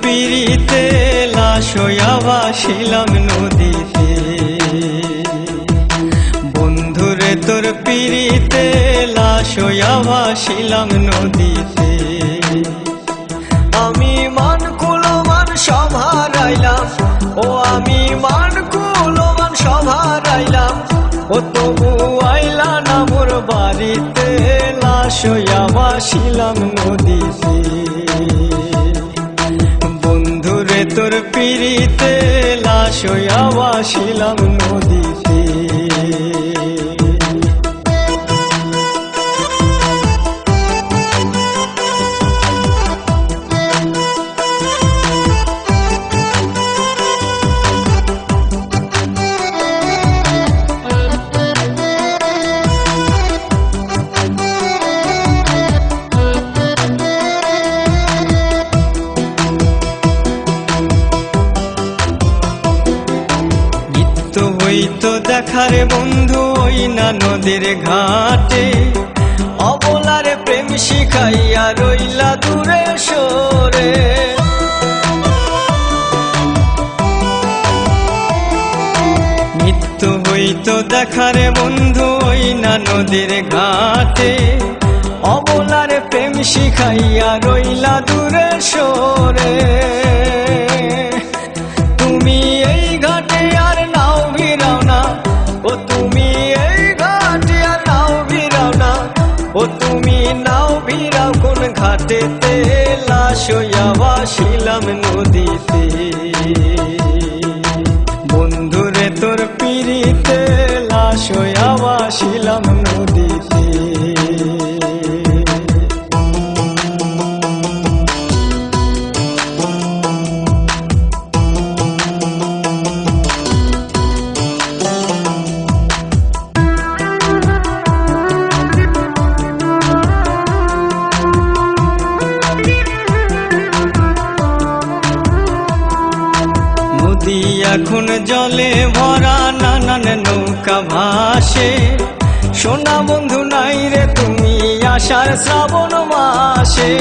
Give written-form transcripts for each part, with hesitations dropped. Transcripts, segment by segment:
পিড়িতে লাশ হইয়া ভাসিলাম নদীতে। বন্ধুরে তোর পিড়িতে লাশ হইয়া ভাসিলাম নদীতে। আমি মান কুলমান সব হারাইলাম, ও আমি মান কুলমান সব হারাইলাম, ও তবু আইলা না মোর বাড়িতে লাশ হইয়া ভাসিলাম নদীতে। বন্ধুরে তোর পিড়িতে লাশ হইয়া ভাসিলাম নদীতে। হইতো দেখারে বন্ধু ওই না নদীর ঘাটে, অবলারে প্রেম শিখাইয়া রইলা দূরে সরে। মৃত্যু হইতো দেখারে বন্ধু ওই না নদীর ঘাটে, অবলারে প্রেম শিখাইয়া রইলা দূরে সরে। তুমি এই ঘাটে আর নাও ভিড়াও না, ও তুমি এই ঘাটে আর নাও ভিড়াও না, ও তুমি নাও ভিড়াও কোন ঘাটেতে লাশ হইয়া ভাসিলাম নদীতে। বন্ধুরে তোর পিড়িতে লাশ হইয়া ভাসিলাম নদীতে। নদী এখন জলে ভরা, নানান নৌকা ভাসে। সোনা বন্ধু নাই রে তুমি আষাঢ় শ্রাবণ মাসে।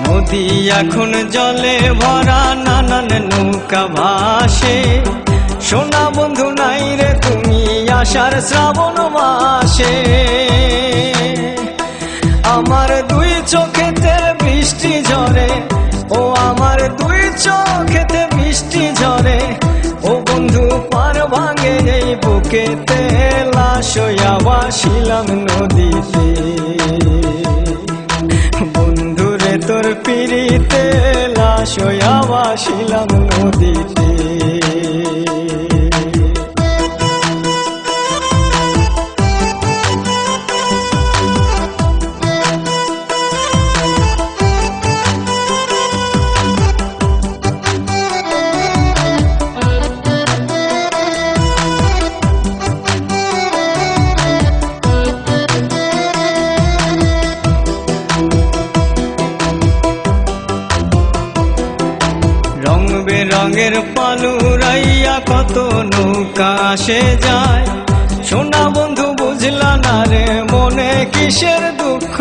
নদী এখন জলে ভরা, নানান নৌকা ভাসে। সোনা বন্ধু নাই রে তুমি আষাঢ় শ্রাবণ মাসে। আমার দুই চোখেতে বৃষ্টি ঝরে, ও আমার দুই চোখেতে বৃষ্টি ঝরে, ও বন্ধু পার ভাঙে এই বুকেতে লাশ হইয়া ভাসিলাম নদীতে। বন্ধুরে তোর পিড়িতে লাশ হইয়া ভাসিলাম নদীতে। রং বেরঙের পালুরাইয়া কত নৌকা আসে যায়। সোনা বন্ধু বুঝলা না রে মনে কিসের দুঃখ